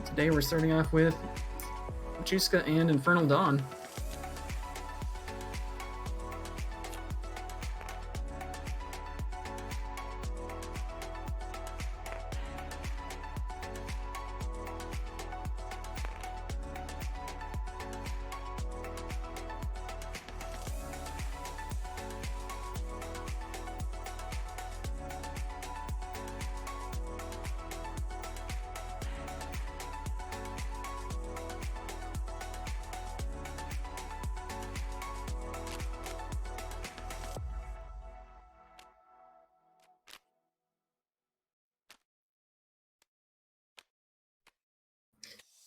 Today we're starting off with Juska and Infernal Dawn.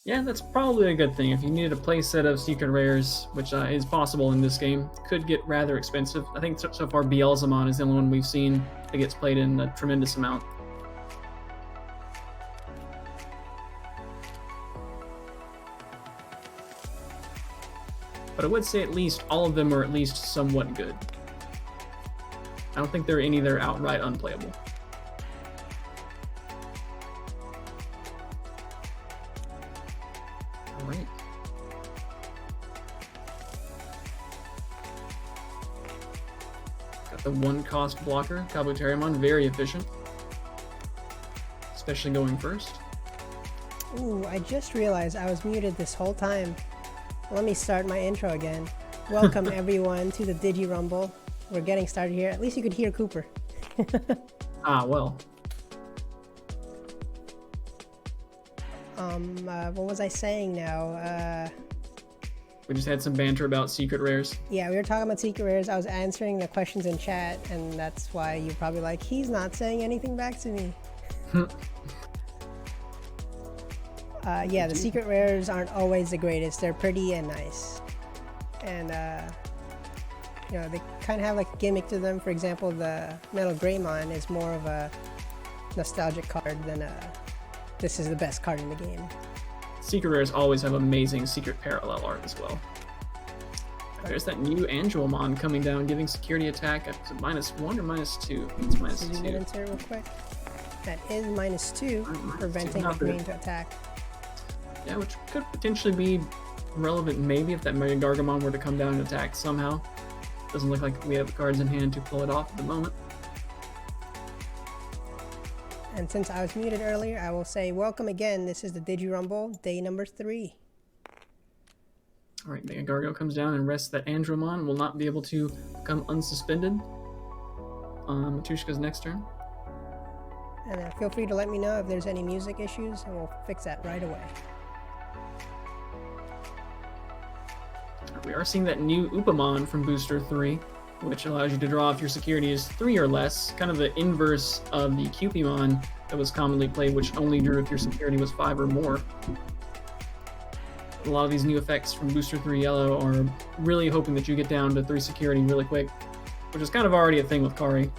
Yeah, that's probably a good thing. If you needed a playset of secret rares, which is possible in this game, could get rather expensive. I think so far Beelzemon is the only one we've seen that gets played in a tremendous amount. But I would say at least all of them are at least somewhat good. I don't think there are any that are outright unplayable. Alright. Got the one cost blocker, Kabuterimon, very efficient. Especially going first. Ooh, I just realized I was muted this whole time. Let me start my intro again. Welcome everyone to the DigiRumble. We're getting started here. At least you could hear Cooper. Well. What was I saying now? We just had some banter about secret rares. Yeah, we were talking about secret rares. I was answering the questions in chat, and that's why you're probably like, he's not saying anything back to me. Yeah, the secret rares aren't always the greatest. They're pretty and nice. And, you know, they kind of have like a gimmick to them. For example, the Metal Greymon is more of a nostalgic card than this is the best card in the game. Secret rares always have amazing secret parallel art as well. There's that new Angelmon coming down, giving security attack at -1 or -2. I think it's -2. Zoom into it real quick. That is -2, preventing the green to attack. Yeah, which could potentially be relevant maybe if that Mega Gargamon were to come down and attack somehow. Doesn't look like we have the cards in hand to pull it off at the moment. And since I was muted earlier, I will say welcome again. This is the DigiRumble, day number 3. Alright, Mega Gargo comes down and rests that Andromon. Will not be able to become unsuspended. Matushka's next turn. And feel free to let me know if there's any music issues, and we'll fix that right away. We are seeing that new Upamon from Booster 3, which allows you to draw if your security is 3 or less, kind of the inverse of the Cupimon that was commonly played, which only drew if your security was 5 or more. A lot of these new effects from Booster 3 Yellow are really hoping that you get down to 3 security really quick, which is kind of already a thing with Kari.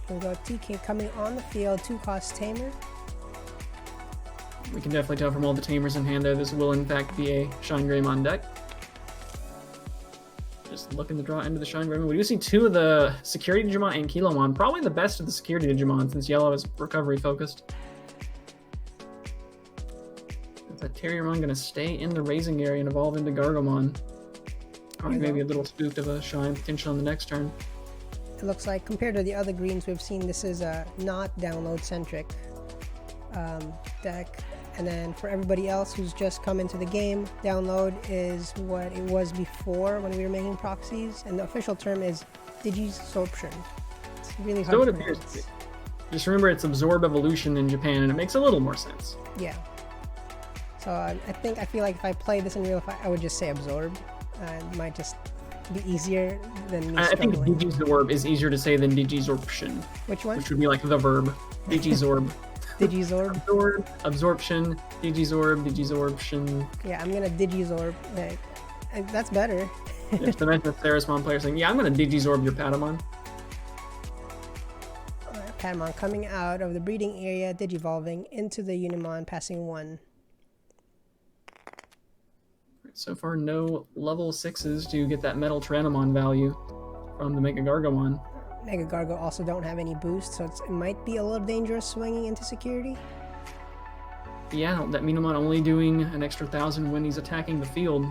We go TK coming on the field, 2-cost Tamer. We can definitely tell from all the Tamers in hand there, this will in fact be a ShineGreymon deck. Just looking to draw into the ShineGreymon. We do see 2 of the security Digimon and Kilomon, probably the best of the security Digimon since Yellow is recovery focused. Is that Terriermon going to stay in the raising area and evolve into Gargomon? Or maybe a little spooked of a Shine potential on the next turn. It looks like, compared to the other greens we've seen, this is a not download-centric deck. And then for everybody else who's just come into the game, download is what it was before when we were making proxies, and the official term is Digisorption. It's really hard to pronounce. Just remember it's Absorb Evolution in Japan, and it makes a little more sense. Yeah. So I feel like if I play this in real life, I would just say Absorb. It might just be easier than me struggling. I think Digisorb is easier to say than Digisorption. Which one? Which would be like the verb. Digisorb. Digizorb? Absorption, Digisorption. Yeah, I'm gonna Digisorb. That's better. There's the mention of Therasmon player saying, yeah, I'm gonna Digisorb your Patamon. Alright, Patamon coming out of the breeding area, Digivolving into the Unimon, passing 1. So far, no level 6s to get that Metal Tyrannomon value. from the Mega Gargomon. Mega Gargo also don't have any boost, so it might be a little dangerous swinging into security. Yeah, that Minamon only doing an extra 1,000 when he's attacking the field.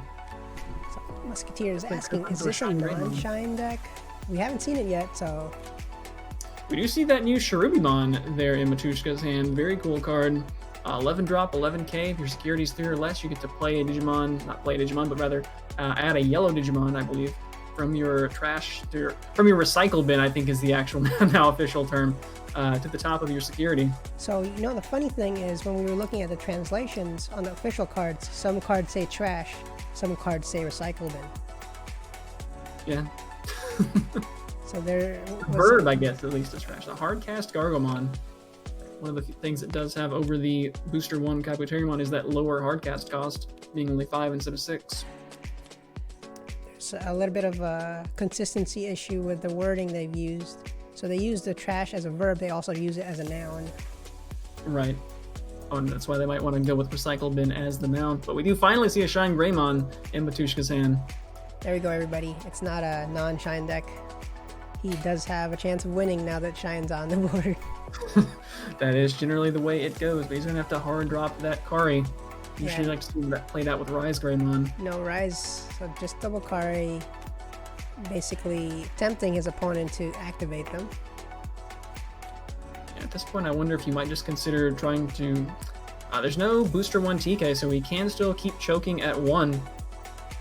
So Musketeer is asking, is this a non-shine deck? We haven't seen it yet, so... We do see that new Sharubimon there in Matushka's hand. Very cool card. 11 drop, 11k. If your security is 3 or less, you get to play a Digimon, not play a Digimon, but rather add a yellow Digimon, I believe, from your from your recycle bin, I think is the actual now official term, to the top of your security. So, you know, the funny thing is when we were looking at the translations on the official cards, some cards say trash, some cards say recycle bin. Yeah. So there was Verb, I guess, at least is trash. The Hardcast Gargomon. One of the things it does have over the Booster 1 Kabuterimon is that lower hardcast cost, being only 5 instead of 6. There's a little bit of a consistency issue with the wording they've used. So they use the trash as a verb, they also use it as a noun. Right. Oh, and that's why they might want to go with Recycle Bin as the noun. But we do finally see a ShineGreymon in Matushka's hand. There we go, everybody. It's not a non-shine deck. He does have a chance of winning now that Shine's on the board. That is generally the way it goes, but he's going to have to hard drop that Kari. Usually like to see that played out with ShineGreymon. No Rise, so just double Kari, basically tempting his opponent to activate them. Yeah, at this point, I wonder if you might just consider trying to... there's no Booster 1 TK, so he can still keep choking at 1.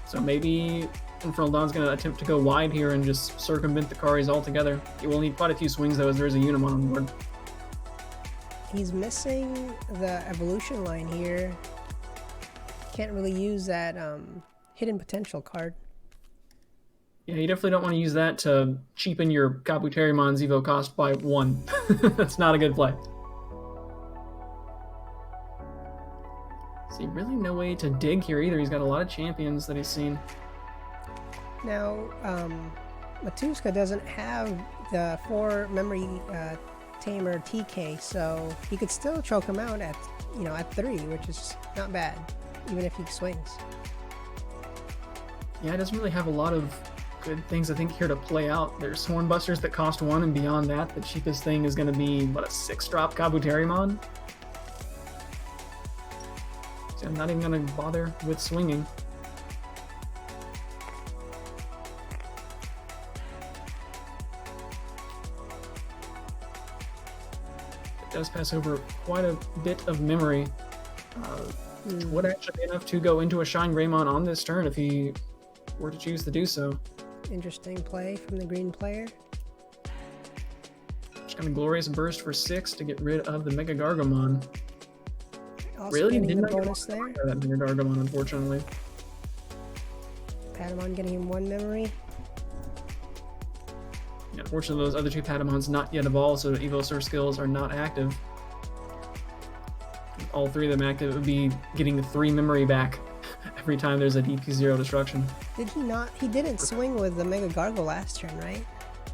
So maybe Infernal Dawn's going to attempt to go wide here and just circumvent the Karis altogether. He will need quite a few swings, though, as there's a Unimon on board. He's missing the evolution line here. Can't really use that hidden potential card. Yeah, you definitely don't want to use that to cheapen your Kabuterimon's Evo cost by 1. That's not a good play. See, really no way to dig here either. He's got a lot of champions that he's seen. Now, Matushka doesn't have the 4 memory tamer TK, so he could still choke him out at, at 3, which is not bad, even if he swings. Yeah, it doesn't really have a lot of good things, I think, here to play out. There's Hornbusters that cost 1, and beyond that, the cheapest thing is going to be, what, a 6-drop Kabuterimon? So I'm not even going to bother with swinging. It does pass over quite a bit of memory. Would actually be enough to go into a ShineGreymon on this turn if he were to choose to do so. Interesting play from the green player. Just kind of glorious burst for 6 to get rid of the Mega Gargomon. Also Really getting didn't the bonus there. That Mega Gargomon, unfortunately. Patamon getting him 1 memory. Yeah, unfortunately, those other 2 Patamons not yet evolved, so Evosaur skills are not active. If all 3 of them active, it would be getting 3 memory back every time there's a DP0 destruction. Did he not? He didn't swing with the Mega Gargo last turn, right?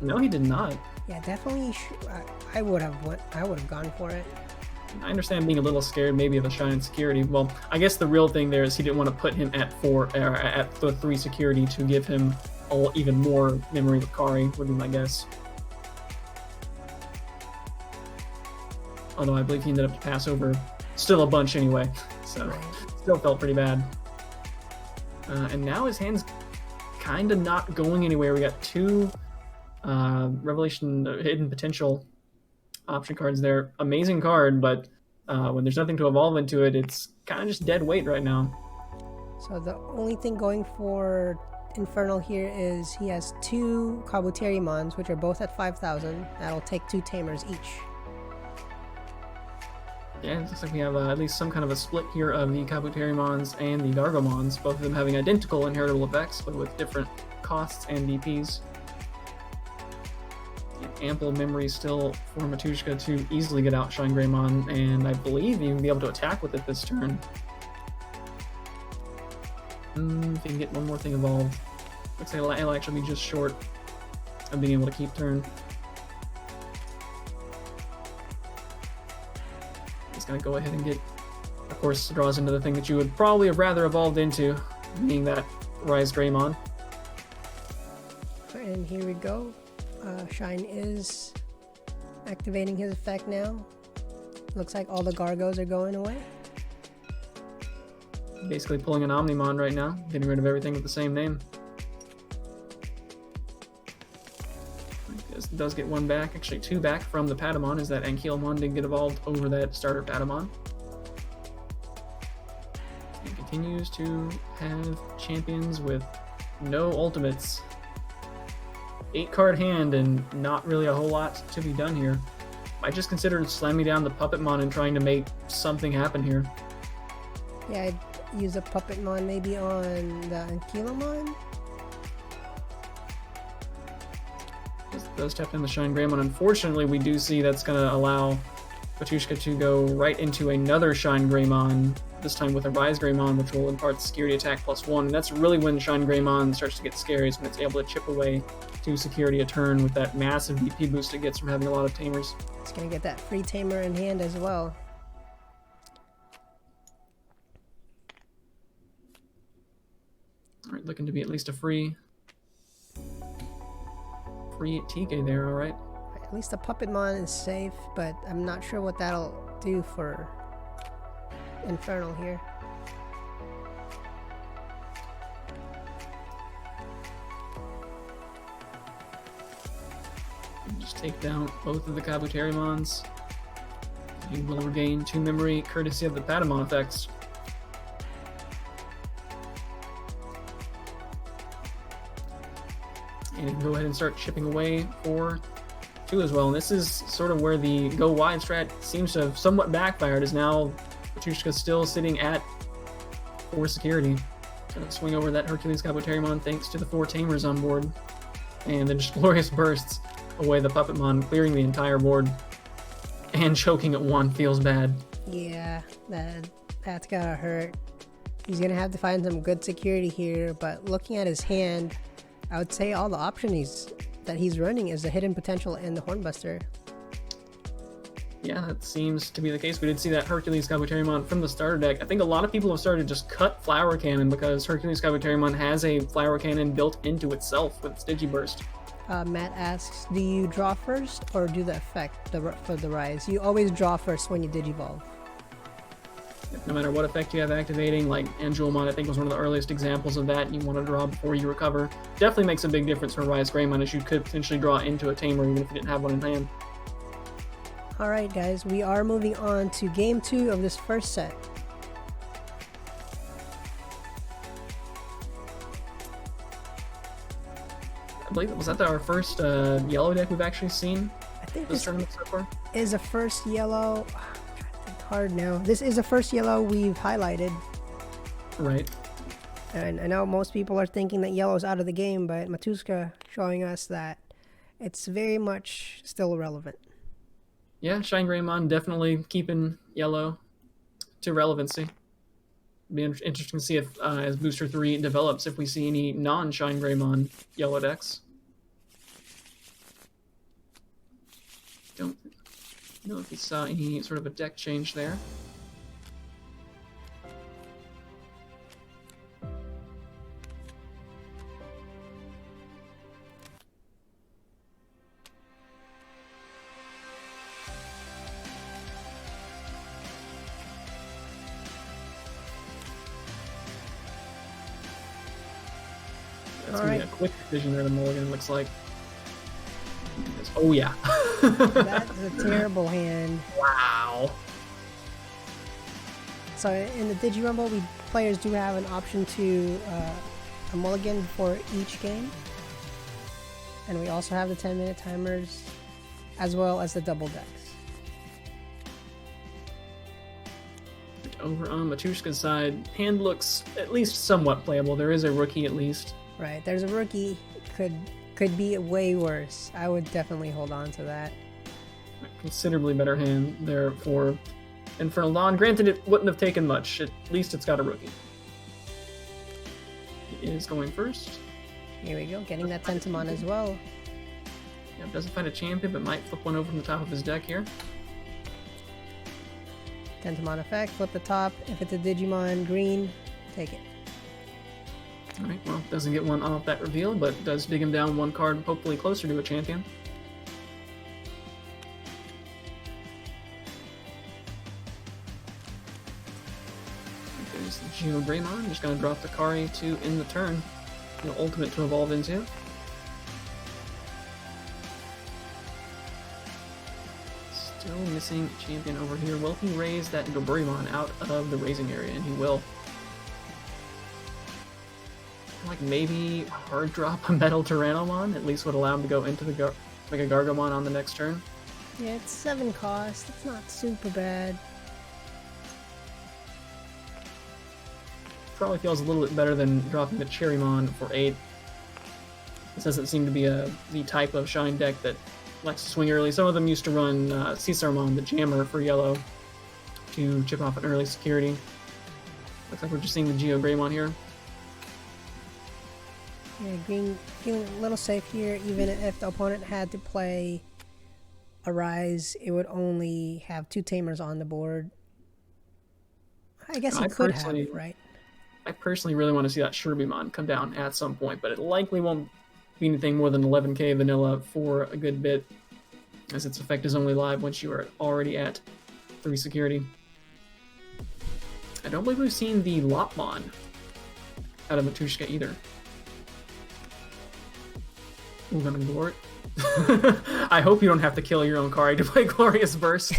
No, he did not. Yeah, definitely. I would have gone for it. I understand being a little scared maybe of a Shine security. Well, I guess the real thing there is he didn't want to put him at 4 or at the 3 security to give him even more memory with Kari, would be my guess. Although I believe he ended up to pass over still a bunch anyway, so still felt pretty bad. And now his hand's kind of not going anywhere. We got 2 Revelation Hidden Potential option cards there. Amazing card, but when there's nothing to evolve into it, it's kind of just dead weight right now. So the only thing going for Infernal here is he has 2 Kabuterimons, which are both at 5,000. That'll take 2 tamers each. Yeah, it looks like we have at least some kind of a split here of the Kabuterimons and the Gargomons, both of them having identical inheritable effects, but with different costs and DPs. Ample memory still for Matushka to easily get out ShineGreymon, and I believe even be able to attack with it this turn. If he can get one more thing evolved. Looks like it'll actually be just short of being able to keep turn. He's gonna go ahead and get, of course, draws into the thing that you would probably have rather evolved into, being that ShineGreymon. And here we go. Shine is activating his effect now. Looks like all the Gargos are going away. Basically pulling an Omnimon right now, getting rid of everything with the same name. Does get one back, actually two back from the Patamon, as that Ankylamon did get evolved over that starter Patamon. And continues to have champions with no ultimates. 8-card hand and not really a whole lot to be done here. I just considered slamming down the Puppetmon and trying to make something happen here. Yeah, I'd use a Puppetmon maybe on the Ankylamon. Does tap in the ShineGreymon. Unfortunately, we do see that's going to allow Batushka to go right into another ShineGreymon, this time with a RiseGreymon, which will impart security attack +1. And that's really when ShineGreymon starts to get scary, is when it's able to chip away to security a turn with that massive BP boost it gets from having a lot of tamers. It's going to get that free tamer in hand as well. Alright, looking to be at least a free TK there, alright. At least the Puppetmon is safe, but I'm not sure what that'll do for Infernal here. Just take down both of the Kabuterimons. You will regain 2 memory courtesy of the Patamon effects. And you can go ahead and start chipping away for 2 as well. And this is sort of where the go wide strat seems to have somewhat backfired, as now Batushka's still sitting at 4 security. Gonna swing over that Hercules Kabuterimon thanks to the 4 tamers on board. And then just glorious bursts away the Puppetmon, clearing the entire board. And choking at 1 feels bad. Yeah, that's gotta hurt. He's gonna have to find some good security here, but looking at his hand, I would say all the options that he's running is the Hidden Potential and the Hornbuster. Yeah, that seems to be the case. We did see that Hercules Kabuterimon from the starter deck. I think a lot of people have started to just cut Flower Cannon because Hercules Kabuterimon has a Flower Cannon built into itself with its Digiburst. Matt asks, do you draw first or do the effect for the Rise? You always draw first when you Digivolve. No matter what effect you have activating, like Angelmon I think was one of the earliest examples of that, you want to draw before you recover. Definitely makes a big difference for RiseGreymon, as you could potentially draw into a tamer even if you didn't have one in hand. Alright guys, we are moving on to game 2 of this first set. I believe, was that our first yellow deck we've actually seen I think this this tournament so far? is a first yellow. I'm trying to think hard now. This is the first yellow we've highlighted. Right. And I know most people are thinking that yellow is out of the game, but Matushka showing us that it's very much still relevant. Yeah, ShineGreymon definitely keeping yellow to relevancy. Be interesting to see if, as Booster 3 develops, if we see any non-ShineGreymon yellow decks. Don't know if we saw any sort of a deck change there. That's going to be a quick decision there to Mulligan, looks like. Oh, yeah. That's a terrible hand. Wow. So in the DigiRumble, players do have an option to a mulligan for each game. And we also have the 10-minute timers, as well as the double decks. Over on Matushka's side, hand looks at least somewhat playable. There is a rookie at least. Right, there's a rookie. Could be way worse. I would definitely hold on to that. Considerably better hand there for Infernal Dawn. Granted, it wouldn't have taken much. At least it's got a rookie. He is going first. Here we go, getting that Tentamon as well. Yeah, doesn't find a champion, but might flip one over from the top of his deck here. Tentamon effect, flip the top. If it's a Digimon green, take it. Alright, well, doesn't get one off that reveal, but does dig him down one card, hopefully closer to a champion. There's the ShineGreymon, just going to drop the Kari to in the turn. The ultimate to evolve into. Still missing a champion over here. Will he raise that Goburymon out of the raising area? And he will. Like maybe hard drop a Metal Tyrannomon, at least would allow him to go into the Mega Gargomon on the next turn. Yeah, it's 7 cost. It's not super bad. Probably feels a little bit better than dropping the Cherrymon for 8. This doesn't seem to be the type of Shine deck that likes to swing early. Some of them used to run Caesarmon, the Jammer, for yellow to chip off an early security. Looks like we're just seeing the GeoGreymon here. Yeah, green feeling a little safe here. Even if the opponent had to play a Rise, it would only have 2 Tamers on the board. I guess he could have, right? I personally really want to see that Shurbimon come down at some point, but it likely won't be anything more than 11k vanilla for a good bit, as its effect is only live once you are already at 3 security. I don't believe we've seen the Lopmon out of Matushka either. We're gonna ignore it. I hope you don't have to kill your own Kari to play Glorious Burst.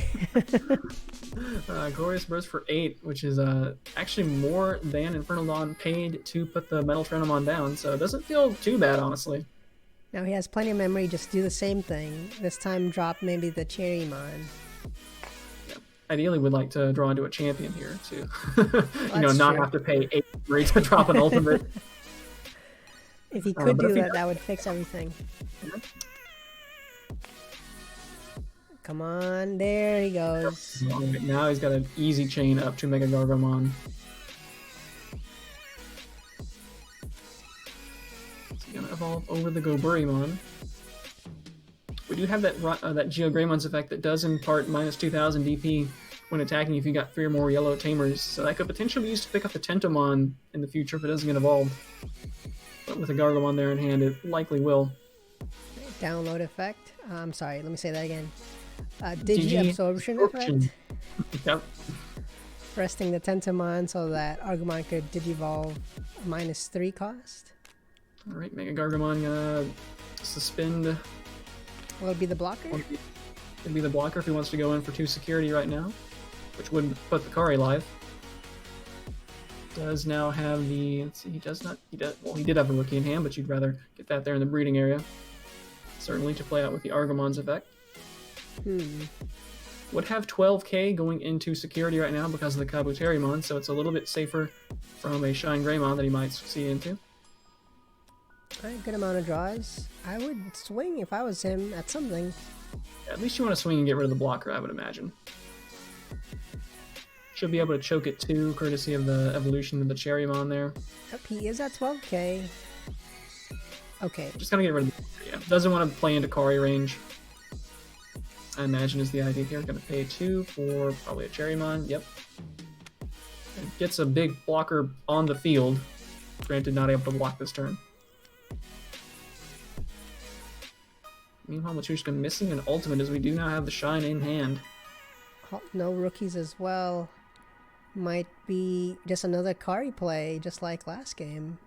Glorious Burst for 8, which is actually more than Infernal Dawn paid to put the Metal Tyrannomon down, so it doesn't feel too bad, honestly. Now he has plenty of memory, just do the same thing. This time drop maybe the Cherrymon. Yeah. Ideally would like to draw into a champion here, too. Well, not have to pay 8 memory to drop an ultimate. If he could do that, that would fix everything. Yeah. Come on, there he goes. Right, now he's got an easy chain up to Mega Gargomon. He's gonna evolve over the Goburymon. We do have that GeoGreymon's effect that does impart minus 2000 DP when attacking if you got 3 or more yellow Tamers, so that could potentially be used to pick up the Tentomon in the future if it doesn't get evolved. But with a Gargomon there in hand, it likely will. Download effect. I'm sorry, let me say that again. Digi-absorption effect. Yep. Resting the Tentomon so that Argomon could Digivolve minus 3 cost. Alright, Mega Gargomon gonna suspend. Will it be the blocker? It'd be the blocker if he wants to go in for 2 security right now, which would put the Kari live. Does now have the, let's see, he did have a rookie in hand, but you'd rather get that there in the breeding area. Certainly to play out with the Argomon's effect. Would have 12k going into security right now because of the Kabuterimon, so it's a little bit safer from a ShineGreymon that he might succeed into. Alright, good amount of draws. I would swing if I was him at something. At least you want to swing and get rid of the blocker, I would imagine. Should be able to choke it too, courtesy of the evolution of the Cherrymon there. Yep, he is at 12k. Okay. Just gotta get rid of the blocker, yeah. Doesn't want to play into Kari range, I imagine is the idea here. Gonna pay 2 for probably a Cherrymon, yep. And gets a big blocker on the field. Granted, not able to block this turn. Meanwhile, Matryoshka missing an ultimate as we do now have the Shine in hand. No rookies as well. Might be just another Kari play, just like last game.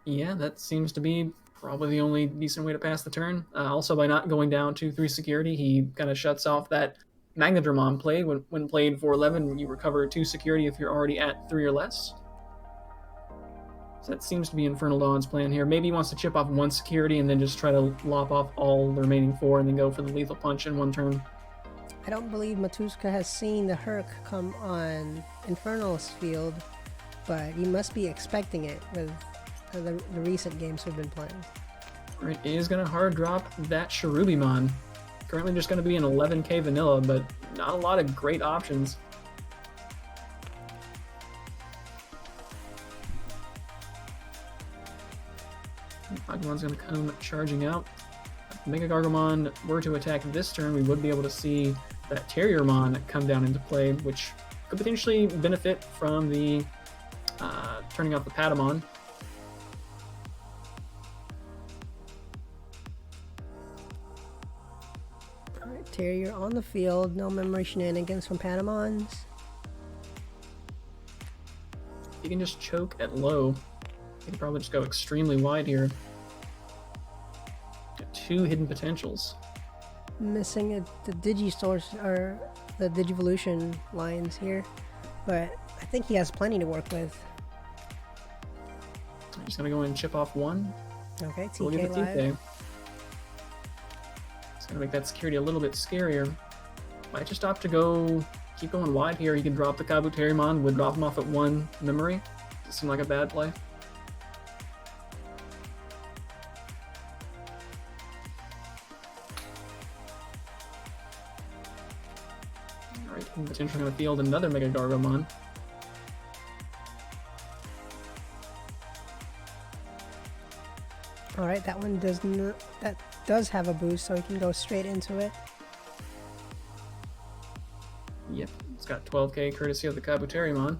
Yeah, that seems to be probably the only decent way to pass the turn. Also, by not going down to 3 security, he kind of shuts off that Magnadramon play. When played for 11, you recover 2 security if you're already at 3 or less. So that seems to be Infernal Dawn's plan here. Maybe he wants to chip off 1 security and then just try to lop off all the remaining 4 and then go for the lethal punch in 1 turn. I don't believe Matushka has seen the Herc come on Infernal's field, but he must be expecting it with the recent games we've been playing. Alright, he is going to hard drop that Cherubimon. Currently just going to be an 11k vanilla, but not a lot of great options. Agumon's going to come charging out. If Mega Gargomon were to attack this turn, we would be able to see that Terriermon come down into play, which could potentially benefit from the turning off the Patamon. Alright, Terry, you're on the field. No memory shenanigans from Patamons. You can just choke at low. You can probably just go extremely wide here. Got 2 hidden potentials. Missing the Digisource or the Digivolution lines here, but I think he has plenty to work with. I'm just gonna go and chip off 1. Okay, We'll TK get the live. TK. It's gonna make that security a little bit scarier. Might just opt to go, keep going wide here. You can drop the Kabuterimon, would drop him off at 1 memory. Does it seem like a bad play? Alright, potentially gonna field another Mega Gargomon. Alright, that one does have a boost, so he can go straight into it. Yep, it's got 12k courtesy of the Kabuterimon.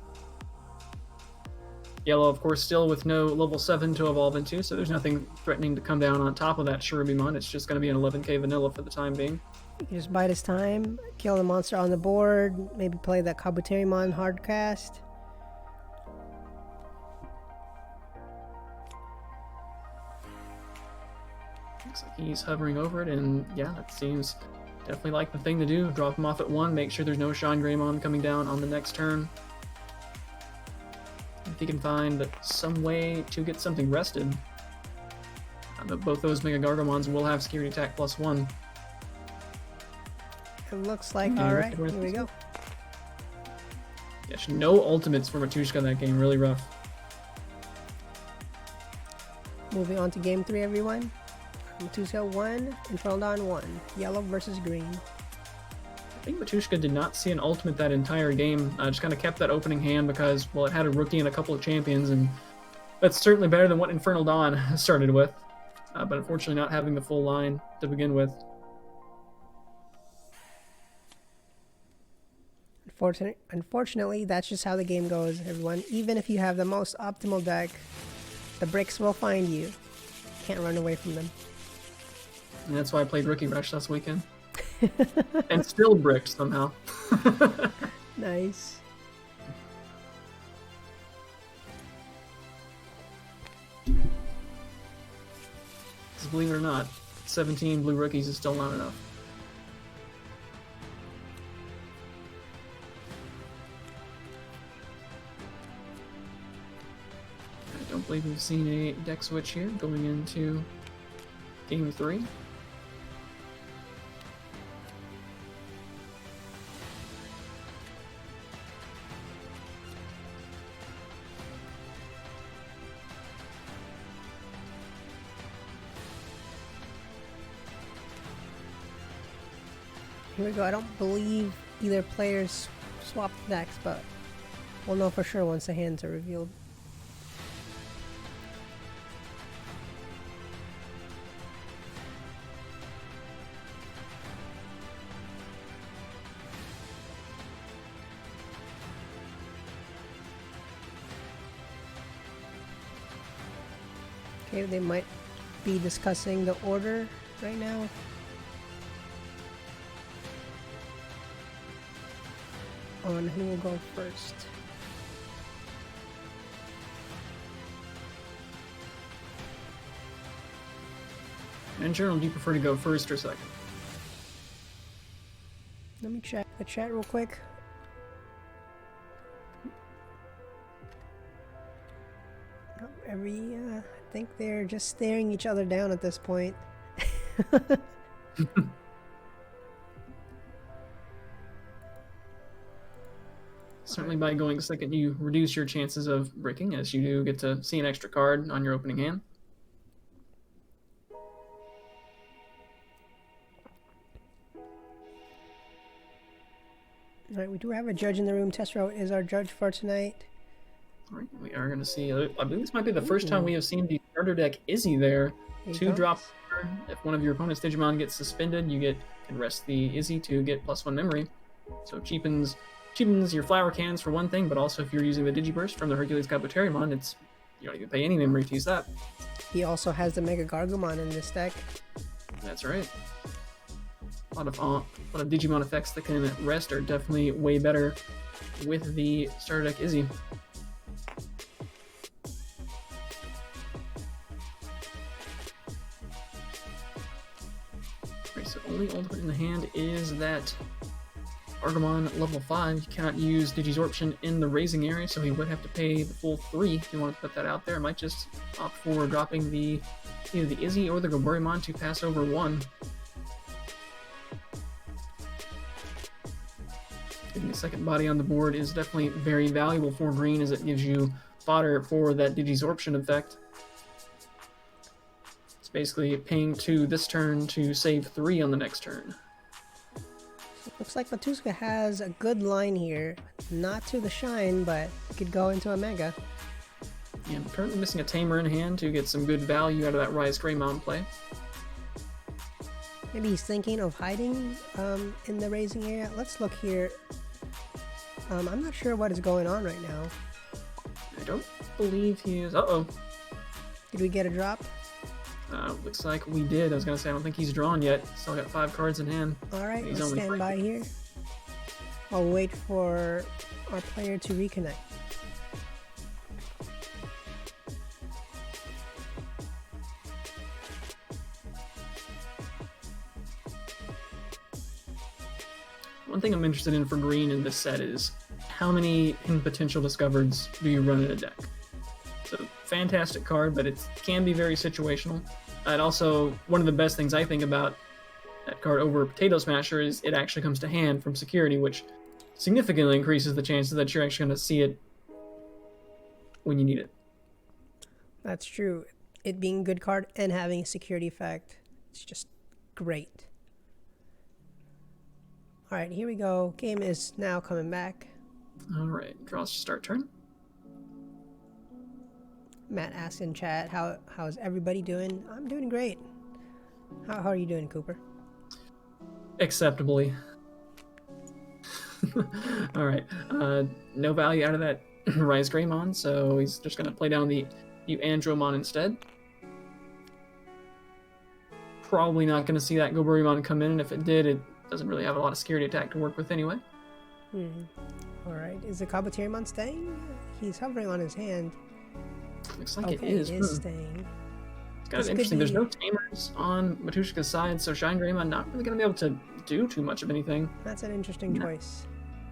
Yellow, of course, still with no level 7 to evolve into, so there's nothing threatening to come down on top of that Shirubimon. It's just going to be an 11k vanilla for the time being. You can just bide his time, kill the monster on the board, maybe play that Kabuterimon hardcast. Looks like he's hovering over it, and yeah, that seems definitely like the thing to do. Drop him off at 1, make sure there's no ShineGreymon coming down on the next turn. If he can find some way to get something rested. But both those Mega Gargomons will have security attack +1. It looks like, Yeah, alright, here we go. Yeah, no ultimates for Matushka in that game, really rough. Moving on to game 3, everyone. Matushka 1, Inferaldon 1. Yellow versus green. I think Matushka did not see an ultimate that entire game. Just kind of kept that opening hand because, well, it had a rookie and a couple of champions, and that's certainly better than what Infernal Dawn started with. But unfortunately not having the full line to begin with. Unfortunately, that's just how the game goes, everyone. Even if you have the most optimal deck, the bricks will find you. Can't run away from them. And that's why I played Rookie Rush last weekend. And still bricked somehow. Nice. Because believe it or not, 17 blue rookies is still not enough. I don't believe we've seen a deck switch here going into game 3. Here we go. I don't believe either players swapped decks, but we'll know for sure once the hands are revealed. Okay, they might be discussing the order right now. On who will go first. And Journal, do you prefer to go first or second? Let me check the chat real quick. I think they're just staring each other down at this point. Certainly by going second, you reduce your chances of bricking, as you do get to see an extra card on your opening hand. Alright, we do have a judge in the room. Tessero is our judge for tonight. Alright, we are going to see, I believe this might be the first time we have seen the starter deck Izzy there. Here he 2 comes. drop. If one of your opponent's Digimon gets suspended, you can rest the Izzy to get +1 memory. So it cheapens cheapens your flower cans for one thing, but also if you're using the Digiburst from the Hercules Kabuterimon, it's you don't even pay any memory to use that. He also has the Mega Gargomon in this deck. That's right. A lot of Digimon effects that can rest are definitely way better with the starter deck Izzy. Right, so only ultimate in the hand is that Argomon level 5. You cannot use Digizorption in the raising area, so he would have to pay the full 3 if you want to put that out there. I might just opt for dropping either the Izzy or the Goburimon to pass over 1. Getting a second body on the board is definitely very valuable for green, as it gives you fodder for that Digizorption effect. It's basically paying 2 this turn to save 3 on the next turn. Looks like Matuska has a good line here. Not to the Shine, but could go into a Mega. Yeah, I'm currently missing a Tamer in hand to get some good value out of that ShineGreymon play. Maybe he's thinking of hiding in the raising area. Let's look here. I'm not sure what is going on right now. I don't believe he is... Uh-oh. Did we get a drop? Looks like we did. I was going to say, I don't think he's drawn yet. Still got 5 cards in hand. Alright, let's stand by here. I'll wait for our player to reconnect. One thing I'm interested in for green in this set is how many hidden potential discovereds do you run in a deck? It's a fantastic card, but it can be very situational. And also, one of the best things I think about that card over Potato Smasher is it actually comes to hand from security, which significantly increases the chances that you're actually going to see it when you need it. That's true. It being a good card and having a security effect, it's just great. Alright, here we go. Game is now coming back. Alright, draws to start turn. Matt asked in chat, how's everybody doing? I'm doing great. How are you doing, Cooper? Acceptably. Alright, no value out of that ShineGreymon, so he's just going to play down the Andromon instead. Probably not going to see that Goburimon come in, and if it did, it doesn't really have a lot of security attack to work with anyway. Alright, is the Kabuterimon staying? He's hovering on his hand. Looks like okay, it is. It is staying. It's kind of interesting. There's no Tamers on Matushka's side, so ShineGreymon not really going to be able to do too much of anything. That's an interesting choice.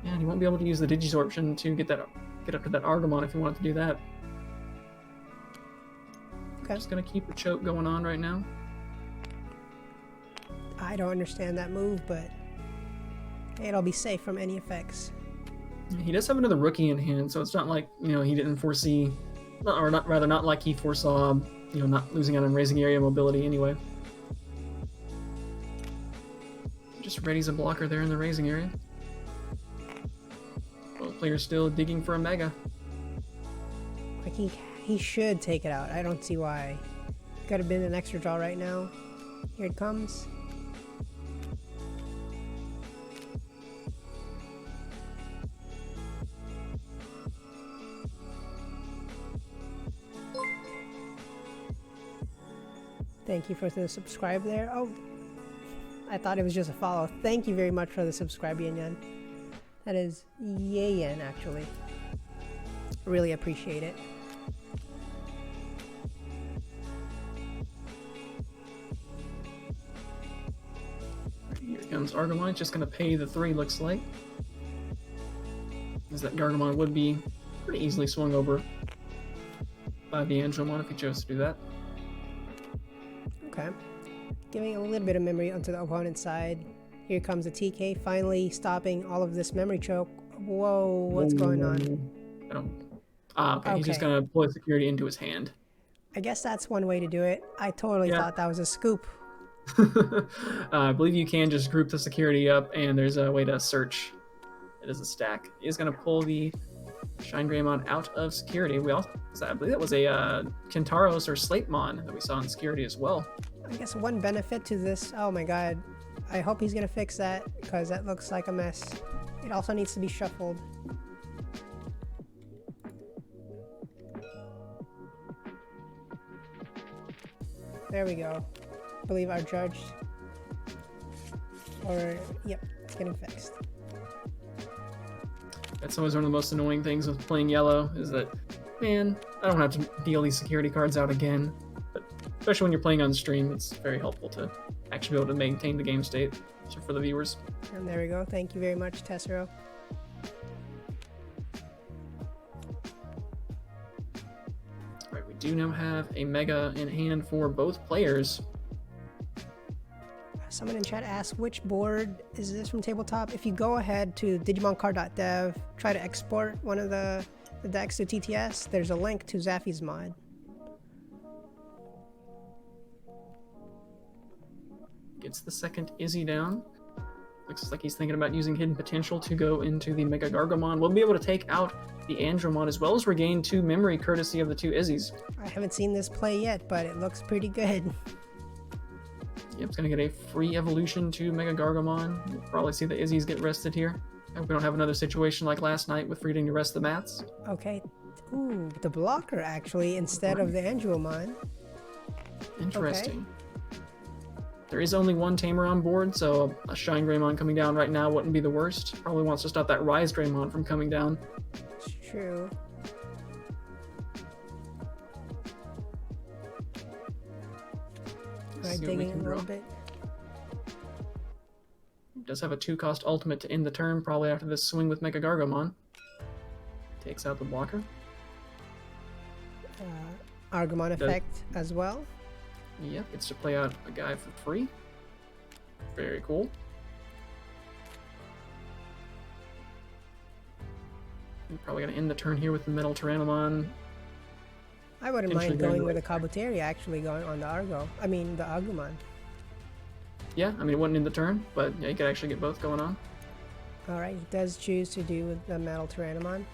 Yeah, and you won't be able to use the Digizorption to get up to that Argomon if you want to do that. Okay. Just going to keep the choke going on right now. I don't understand that move, but it'll be safe from any effects. He does have another rookie in hand, so it's not like, he didn't foresee, or not like he foresaw, not losing out on raising area mobility anyway. Just readies a blocker there in the raising area. Both players still digging for a Mega. Like he should take it out. I don't see why. Could have been an extra draw right now. Here it comes. Thank you for the subscribe there. Oh, I thought it was just a follow. Thank you very much for the subscribe, Yan Yan. That is Yan, actually. Really appreciate it. Here comes Argomon. Just going to pay the 3, looks like. As that Gargomon would be pretty easily swung over by the Andromon if he chose to do that. Okay. Giving a little bit of memory onto the opponent's side. Here comes the TK, finally stopping all of this memory choke. Whoa, what's going on? Okay. He's just going to pull security into his hand. I guess that's one way to do it. I totally thought that was a scoop. I believe you can just group the security up, and there's a way to search it as a stack. He's going to pull the ShineGreymon out of security. I believe that was a Kentaros or Slatemon that we saw in security as well. I guess one benefit to this, oh my god, I hope he's going to fix that, because that looks like a mess. It also needs to be shuffled. There we go. I believe our judge. Or, yep, it's getting fixed. That's always one of the most annoying things with playing yellow, is that, man, I don't have to deal these security cards out again. But especially when you're playing on stream, it's very helpful to actually be able to maintain the game state for the viewers. And there we go. Thank you very much, Tessero. Alright, we do now have a Mega in hand for both players. Someone in chat asked, which board is this from tabletop? If you go ahead to digimoncard.dev, try to export one of the decks to TTS, there's a link to Zaffy's mod. Gets the second Izzy down. Looks like he's thinking about using Hidden Potential to go into the Mega Gargomon. We'll be able to take out the Andromon as well as regain 2 memory courtesy of the 2 Izzies. I haven't seen this play yet, but it looks pretty good. Yep, it's going to get a free evolution to Mega Gargomon. We'll probably see the Izzies get rested here. I hope we don't have another situation like last night with forgetting to rest the mats. Okay. Ooh, the blocker actually instead of the Andromon. Interesting. Okay. There is only one tamer on board, so a ShineGreymon coming down right now wouldn't be the worst. Probably wants to stop that RiseGreymon from coming down. It's true. Alright, digging a little bit. Does have a 2-cost ultimate to end the turn, probably after this swing with Mega Gargomon. Takes out the blocker. Argomon effect as well. Yep, gets to play out a guy for free. Very cool. We're probably going to end the turn here with the Metal Tyrannomon. I wouldn't mind going with a Kabuteria actually going on the the Agumon. Yeah, I mean, it wouldn't end the turn, but yeah, you could actually get both going on. Alright, he does choose to do with the Metal Tyrannomon.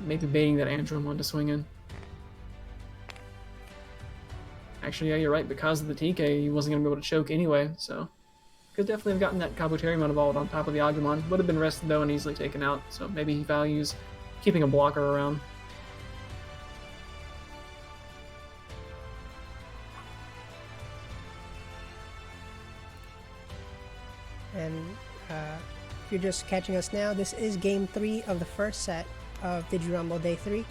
Maybe baiting that Andromon to swing in. Actually, yeah, you're right. Because of the TK, he wasn't going to be able to choke anyway, so... Could definitely have gotten that Kabuterimon evolved on top of the Agumon. Would have been rested, though, and easily taken out, so maybe he values keeping a blocker around. And if you're just catching us now, this is Game 3 of the first set of DigiRumble Day 3.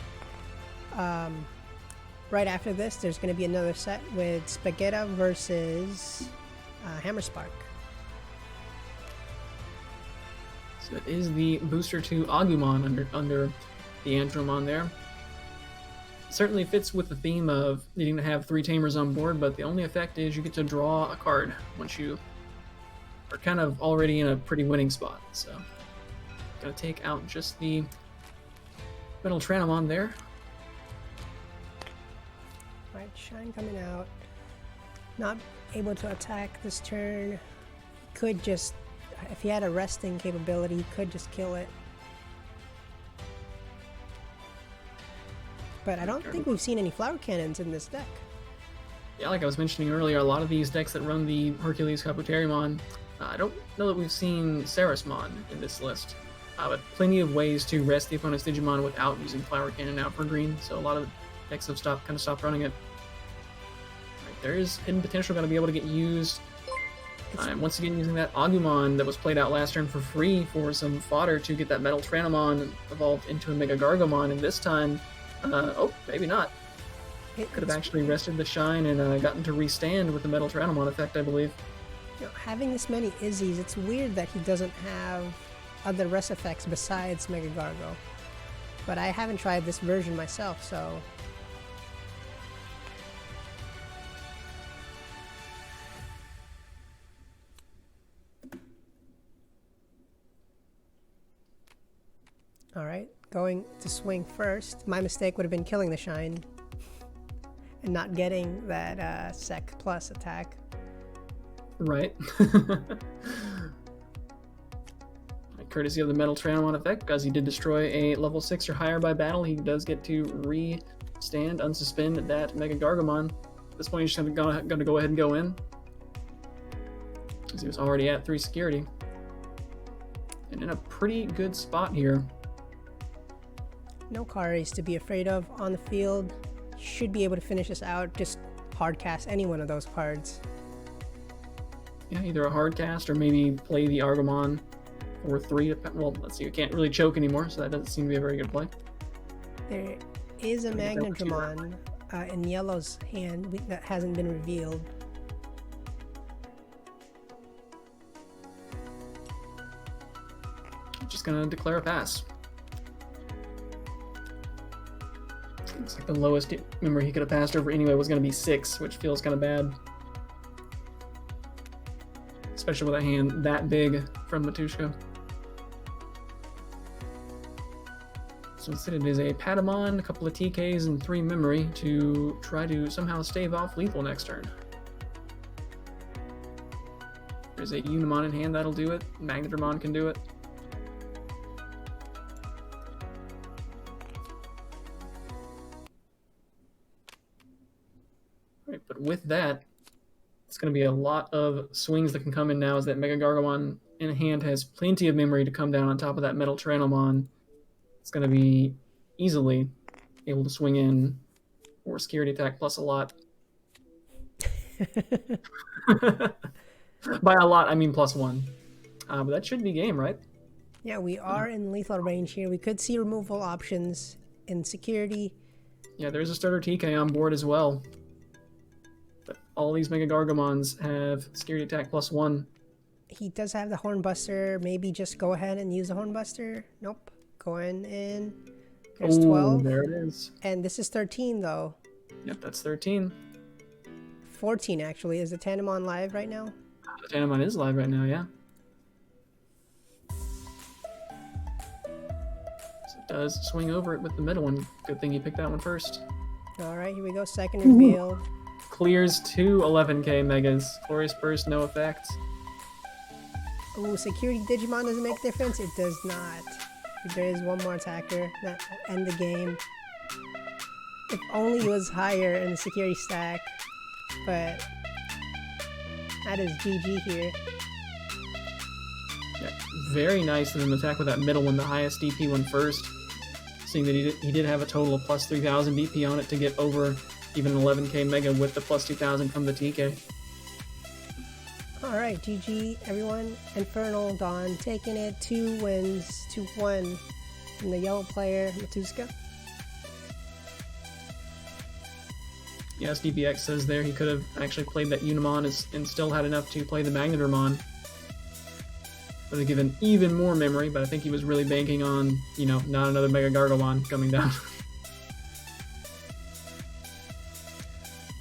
Right after this, there's going to be another set with Spagetta versus Hammerspark. So it is the booster to Agumon under the Andromon there. Certainly fits with the theme of needing to have 3 tamers on board, but the only effect is you get to draw a card once you are kind of already in a pretty winning spot. So, gonna take out just the Metal Tyrannomon there. Right, Shine coming out. Not able to attack this turn. Could just, if he had a resting capability, he could just kill it. But I don't think we've seen any Flower Cannons in this deck. Yeah, like I was mentioning earlier, a lot of these decks that run the Hercules Kabuterimon, I don't know that we've seen Sarasmon in this list. But plenty of ways to rest the opponent's Digimon without using Flower Cannon out for green, so a lot of decks have stopped running it. Right, there is Hidden Potential going to be able to get used. Once again, using that Agumon that was played out last turn for free for some fodder to get that Metal Tyrannomon evolved into a Mega Gargomon, and this time, oh, maybe not. Could have actually rested the Shine and gotten to restand with the Metal Tyrannomon effect, I believe. You know, having this many Izzies, it's weird that he doesn't have other rest effects besides Mega Gargo. But I haven't tried this version myself, so... Alright, going to swing first. My mistake would have been killing the Shine and not getting that Sec Plus attack. Right. Courtesy of the Metal Tyrannomon effect, because he did destroy a level 6 or higher by battle, he does get to re-stand, unsuspend that Mega Gargomon. At this point, he's just going to go ahead and go in, because he was already at 3 security. And Been in a pretty good spot here. No carries to be afraid of on the field. Should be able to finish this out. Just hard cast any one of those cards. Yeah, either a hard cast or maybe play the Argomon for 3. Well, let's see, you can't really choke anymore, so that doesn't seem to be a very good play. There is a Magnadramon in Yellow's hand that hasn't been revealed. Just gonna declare a pass. Looks like the lowest memory he could have passed over anyway was gonna be 6, which feels kind of bad. Especially with a hand that big from Matushka. So instead it is a Patamon, a couple of TKs, and 3 memory to try to somehow stave off lethal next turn. There's a Unimon in hand that'll do it. Magnadramon can do it. Right, but with that, it's going to be a lot of swings that can come in now as that Mega Gargomon in hand has plenty of memory to come down on top of that Metal Tyrannomon. It's going to be easily able to swing in or security attack plus a lot. By a lot, I mean +1. But that should be game, right? Yeah, we are in lethal range here. We could see removal options in security. Yeah, there's a starter TK on board as well. But all these Mega Gargomons have security attack +1. He does have the Hornbuster. Maybe just go ahead and use the Hornbuster. Nope. Going in. There's 12. There it is. And this is 13, though. Yep, that's 13. 14, actually. Is the Tandemon live right now? The Tandemon is live right now, yeah. So it does swing over it with the middle one. Good thing you picked that one first. All right, here we go. Second reveal. Clears 2 11k Megas. Glorious Burst, no effect. Ooh, security Digimon doesn't make a difference? It does not. There is one more attacker that will end the game. If only it was higher in the security stack. But that is GG here. Yeah, very nice of him to attack with that middle one, the highest DP one first. Seeing that he did have a total of +3000 DP on it to get over even 11k Mega with the +2000 from the TK. Alright, GG everyone. Infernal Dawn taking it. 2 wins to 1 from the yellow player, Matushka. Yes, DBX says there he could have actually played that Unimon and still had enough to play the Magnadramon. Would have given even more memory, but I think he was really banking on, you know, not another Mega Gargomon coming down.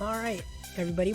Alright, everybody.